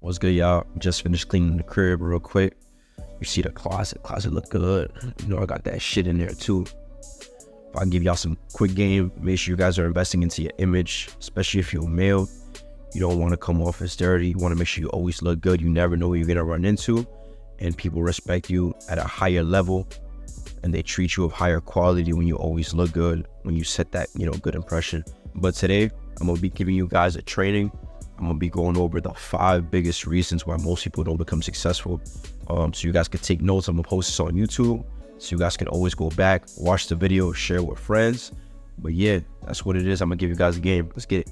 What's good, y'all? Just finished cleaning the crib real quick. You see the closet look good. You know, I got that shit in there too. If I give y'all some quick game, make sure you guys are investing into your image, especially if you're male. You don't want to come off as dirty. You want to make sure you always look good. You never know who you're going to run into, and people respect you at a higher level, and they treat you of higher quality when you always look good, when you set that, good impression. But today, I'm going to be giving you guys a training. I'm going to be going over the 5 biggest reasons why most people don't become successful. So you guys can take notes. I'm going to post this on YouTube, so you guys can always go back, watch the video, share with friends. But yeah, that's what it is. I'm going to give you guys a game. Let's get it.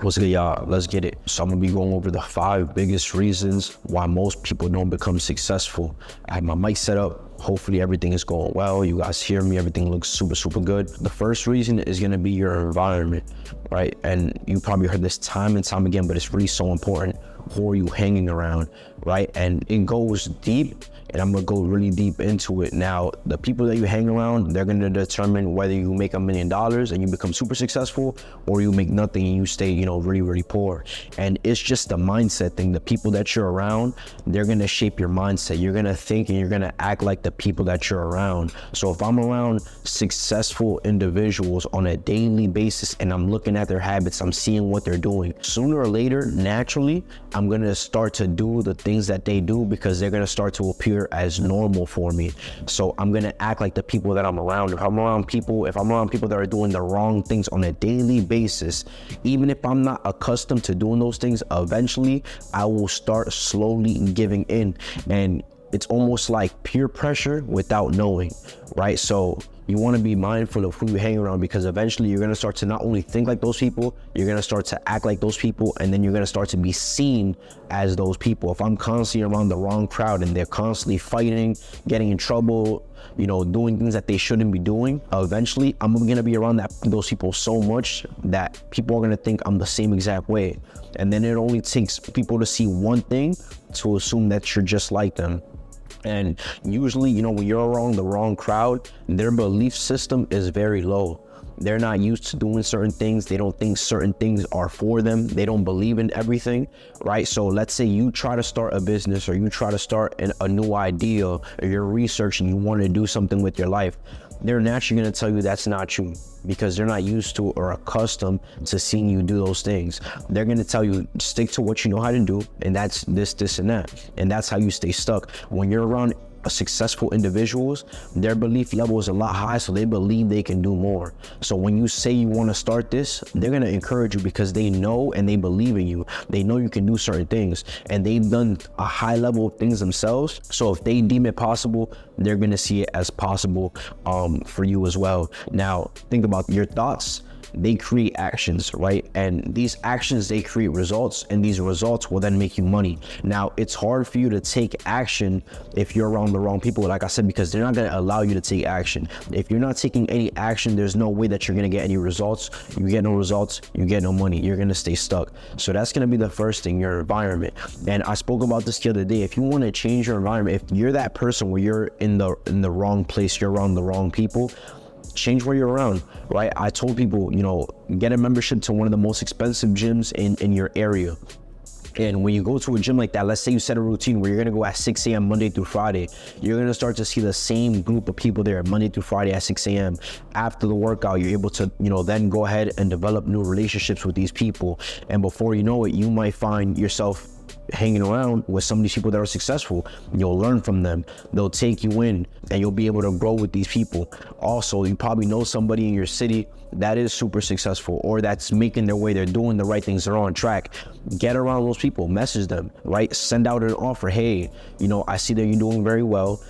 What's good, y'all? Let's get it. So I'm going to be going over the 5 biggest reasons why most people don't become successful. I have my mic set up. Hopefully everything is going well. You guys hear me. Everything looks super good. The first reason is going to be your environment, right? And you probably heard this time and time again, but it's really so important. Who are you hanging around, right? And it goes deep, and I'm going to go really deep into it. Now, the people that you hang around, they're going to determine whether you make $1 million and you become super successful, or you make nothing and you stay, really poor. And it's just the mindset thing. The people that you're around, they're going to shape your mindset. You're going to think and you're going to act like the people that you're around. So if I'm around successful individuals on a daily basis and I'm looking at their habits, I'm seeing what they're doing, sooner or later, naturally, I'm going to start to do the things that they do because they're going to start to appear as normal for me. So I'm going to act like the people that I'm around. If I'm around people that are doing the wrong things on a daily basis, even if I'm not accustomed to doing those things, eventually I will start slowly giving in. And it's almost like peer pressure without knowing, right? So you want to be mindful of who you hang around, because eventually you're going to start to not only think like those people, you're going to start to act like those people, and then you're going to start to be seen as those people. If I'm constantly around the wrong crowd and they're constantly fighting, getting in trouble, doing things that they shouldn't be doing, eventually I'm going to be around those people so much that people are going to think I'm the same exact way. And then it only takes people to see one thing to assume that you're just like them. And usually, when you're around the wrong crowd, their belief system is very low. They're not used to doing certain things. They don't think certain things are for them. They don't believe in everything, right? So let's say you try to start a business, or you try to start a new idea, or you're researching, you want to do something with your life. They're naturally going to tell you that's not you, because they're not used to or accustomed to seeing you do those things. They're going to tell you, stick to what you know how to do, and that's this, and that. And that's how you stay stuck. When you're around successful individuals, their belief level is a lot higher, so they believe they can do more. So when you say you want to start this, they're going to encourage you because they know and they believe in you. They know you can do certain things, and they've done a high level of things themselves. So if they deem it possible, they're going to see it as possible for you as well. Now, think about your thoughts. They create actions, right? And these actions, they create results, and these results will then make you money. Now, it's hard for you to take action if you're around the wrong people, like I said, because they're not going to allow you to take action. If you're not taking any action, there's no way that you're going to get any results. You get no results, you get no money. You're going to stay stuck. So that's going to be the first thing, your environment. And I spoke about this the other day. If you want to change your environment, if you're that person where you're in the wrong place, you're around the wrong people, change where you're around, right? I told people, get a membership to one of the most expensive gyms in your area. And when you go to a gym like that, let's say you set a routine where you're going to go at 6 a.m. Monday through Friday, you're going to start to see the same group of people there Monday through Friday at 6 a.m. After the workout, you're able to, then go ahead and develop new relationships with these people. And before you know it, you might find yourself hanging around with some of these people that are successful. You'll learn from them. They'll take you in, and you'll be able to grow with these people. Also, you probably know somebody in your city that is super successful, or that's making their way. They're doing the right things. They're on track. Get around those people. Message them, right? Send out an offer. Hey, I see that you're doing very well.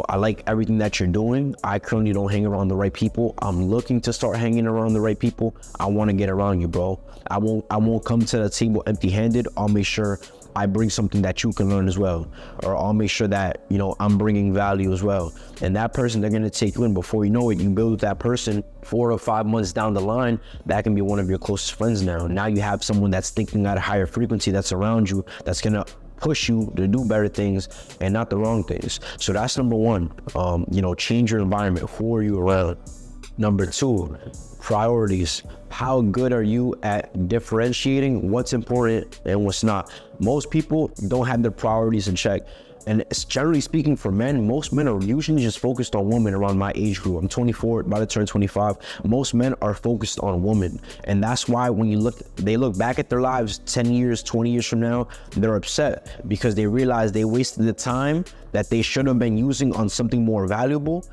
I like everything that you're doing. I currently don't hang around the right people. I'm looking to start hanging around the right people. I want to get around you, bro. I won't come to the table empty-handed. I'll make sure I bring something that you can learn as well, or I'll make sure that, I'm bringing value as well. And that person, they're going to take you in. Before you know it, you build with that person 4 or 5 months down the line, that can be one of your closest friends now. Now you have someone that's thinking at a higher frequency that's around you, that's going to push you to do better things and not the wrong things. So that's number one. Change your environment. Who are you around? Number two, Priorities. How good are you at differentiating what's important and what's not? Most people don't have their priorities in check. And generally speaking, for men, most men are usually just focused on women around my age group. I'm 24, about to turn 25. Most men are focused on women. And that's why when they look back at their lives 10 years, 20 years from now, they're upset because they realize they wasted the time that they should have been using on something more valuable,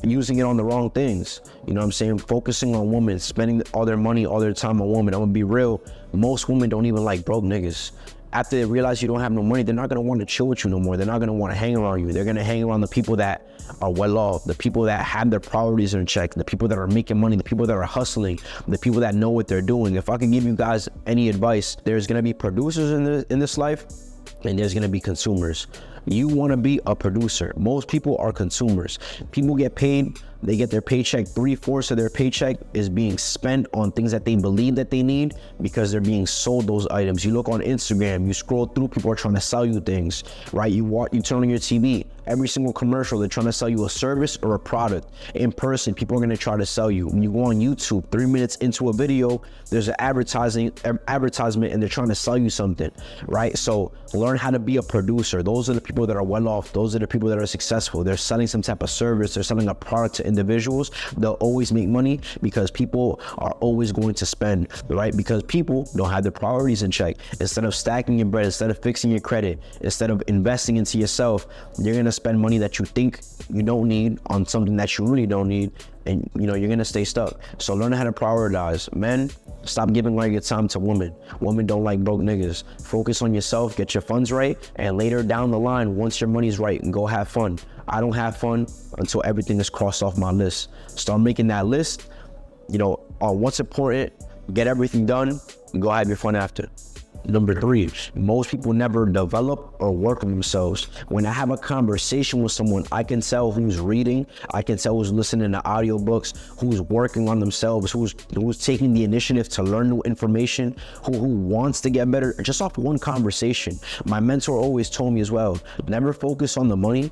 using it on the wrong things. You know what I'm saying? Focusing on women, spending all their money, all their time on women. I'm gonna be real. Most women don't even like broke niggas. After they realize you don't have no money, they're not gonna want to chill with you no more. They're not gonna want to hang around you. They're gonna hang around the people that are well off, the people that have their priorities in check, the people that are making money, the people that are hustling, the people that know what they're doing. If I can give you guys any advice, there's gonna be producers in this life, and there's gonna be consumers. You wanna be a producer. Most people are consumers. People get paid, they get their paycheck, 3/4 of their paycheck is being spent on things that they believe that they need because they're being sold those items. You look on Instagram, you scroll through, people are trying to sell you things, right? You turn on your TV, every single commercial, they're trying to sell you a service or a product. In person, people are gonna try to sell you. When you go on YouTube, 3 minutes into a video, there's an advertisement and they're trying to sell you something, right? So learn how to be a producer. Those are the people that are well off. Those are the people that are successful. They're selling some type of service. They're selling a product to individuals. They'll always make money because people are always going to spend, right? Because people don't have their priorities in check. Instead of stacking your bread, instead of fixing your credit, instead of investing into yourself, you're gonna spend money that you think you don't need on something that you really don't need, and you're gonna stay stuck. So learn how to prioritize. Men, stop giving all your time to women. Women don't like broke niggas. Focus on yourself, get your funds right, and later down the line, once your money's right, go have fun. I don't have fun until everything is crossed off my list. Start making that list, on what's important, get everything done, and go have your fun after. Number 3, most people never develop or work on themselves. When I have a conversation with someone, I can tell who's reading, I can tell who's listening to audiobooks, who's working on themselves, who's taking the initiative to learn new information, who wants to get better, just off one conversation. My mentor always told me as well, never focus on the money,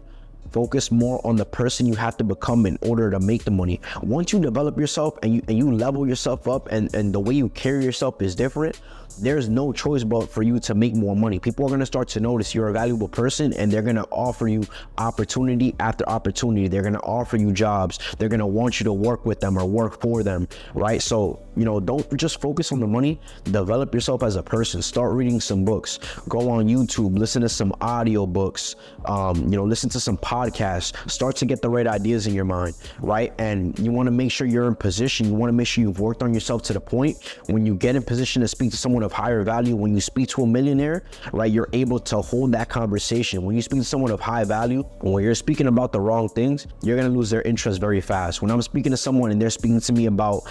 focus more on the person you have to become in order to make the money. Once you develop yourself and you level yourself up and the way you carry yourself is different, there's no choice but for you to make more money. People are gonna start to notice you're a valuable person and they're gonna offer you opportunity after opportunity. They're gonna offer you jobs. They're gonna want you to work with them or work for them, right? So, don't just focus on the money, develop yourself as a person. Start reading some books, go on YouTube, listen to some audio books, listen to some podcasts, start to get the right ideas in your mind, right? And you wanna make sure you're in position. You wanna make sure you've worked on yourself to the point when you get in position to speak to someone of higher value, when you speak to a millionaire, right, you're able to hold that conversation. When you speak to someone of high value, when you're speaking about the wrong things, you're gonna lose their interest very fast. When I'm speaking to someone and they're speaking to me about,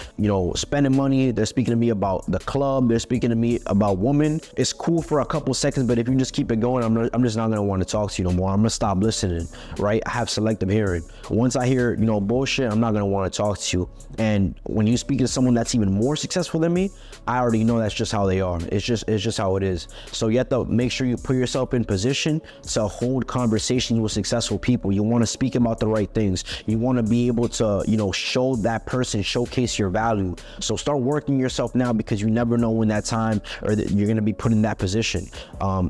spending money, they're speaking to me about the club, they're speaking to me about women, it's cool for a couple seconds, but if you just keep it going, I'm just not gonna want to talk to you no more. I'm gonna stop listening, right? I have selective hearing. Once I hear, bullshit, I'm not gonna want to talk to you. And when you speak to someone that's even more successful than me, I already know that's just how they are. It's just how it is. So you have to make sure you put yourself in position to hold conversations with successful people. You want to speak about the right things. You want to be able to, show that person, showcase your value. So start working yourself now because you never know when that time or that you're going to be put in that position.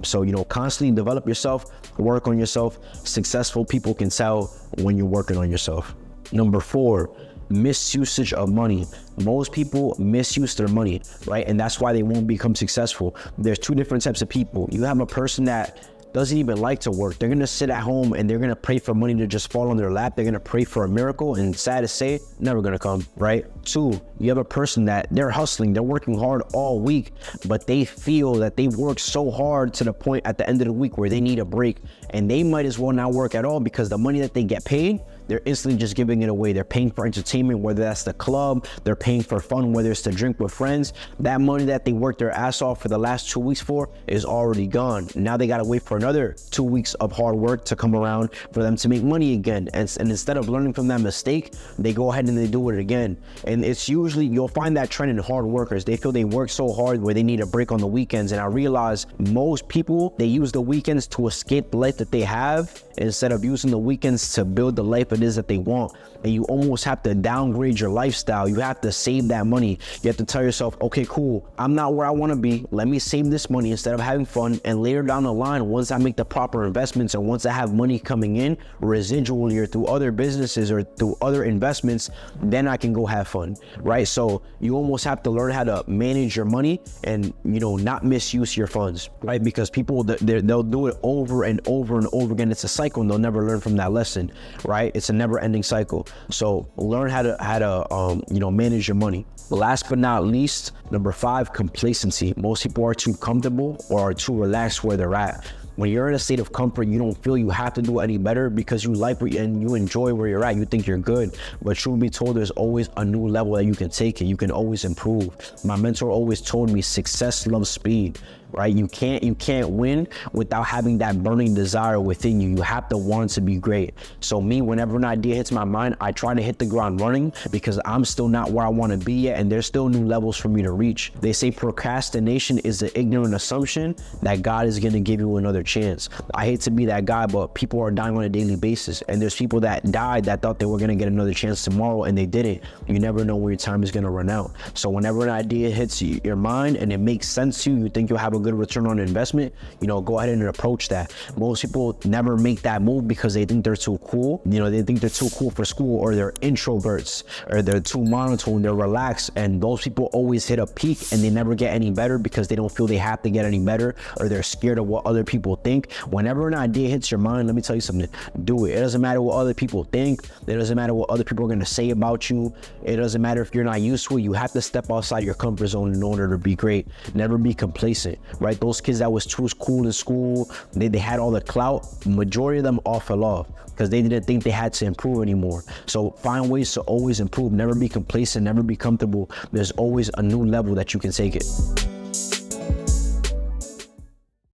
So, constantly develop yourself, work on yourself. Successful people can tell when you're working on yourself. Number 4, misusage of money. Most people misuse their money, right? And that's why they won't become successful. There's 2 different types of people. You have a person that doesn't even like to work. They're gonna sit at home and they're gonna pray for money to just fall on their lap. They're gonna pray for a miracle, and sad to say, never gonna come, right? 2, you have a person that they're hustling, they're working hard all week, but they feel that they work so hard to the point at the end of the week where they need a break, and they might as well not work at all because the money that they get paid, they're instantly just giving it away. They're paying for entertainment, whether that's the club, they're paying for fun, whether it's to drink with friends. That money that they worked their ass off for the last 2 weeks for is already gone. Now they gotta wait for another 2 weeks of hard work to come around for them to make money again. And instead of learning from that mistake, they go ahead and they do it again. And it's usually, you'll find that trend in hard workers. They feel they work so hard where they need a break on the weekends. And I realize most people, they use the weekends to escape the life that they have instead of using the weekends to build the life it is that they want. And you almost have to downgrade your lifestyle. You have to save that money. You have to tell yourself, okay, cool, I'm not where I want to be. Let me save this money instead of having fun. And later down the line, once I make the proper investments and once I have money coming in residually or through other businesses or through other investments, then I can go have fun, right? So you almost have to learn how to manage your money and, you know, not misuse your funds, right? Because people, they'll do it over and over and over again. It's a cycle and they'll never learn from that lesson, right? It's a never ending cycle. So learn how to you know, manage your money. Last but not least, number 5, complacency. Most people are too comfortable or are too relaxed where they're at. When you're in a state of comfort, you don't feel you have to do any better because you like and you enjoy where you're at. You think you're good, but truth be told, there's always a new level that you can take it. You can always improve. My mentor always told me success loves speed, right? You can't win without having that burning desire within you. You have to want to be great. So me, whenever an idea hits my mind, I try to hit the ground running because I'm still not where I want to be yet, and there's still new levels for me to reach. They say procrastination is the ignorant assumption that God is going to give you another chance. I hate to be that guy, but people are dying on a daily basis, and there's people that died that thought they were going to get another chance tomorrow and they didn't. You never know when your time is going to run out. So whenever an idea hits your mind and it makes sense to you, you think you'll have a good return on investment, you know, go ahead and approach that. Most people never make that move because they think they're too cool. You know, they think they're too cool for school, or they're introverts, or they're too monotone, they're relaxed, and those people always hit a peak and they never get any better because they don't feel they have to get any better, or they're scared of what other people think. Whenever an idea hits your mind, let me tell you something, do it. It doesn't matter what other people think. It doesn't matter what other people are going to say about you. It doesn't matter if you're not used to it. You have to step outside your comfort zone in order to be great. Never be complacent, right? Those kids that was too cool in school, they had all the clout, majority of them all fell off because they didn't think they had to improve anymore. So find ways to always improve. Never be complacent, never be comfortable. There's always a new level that you can take it.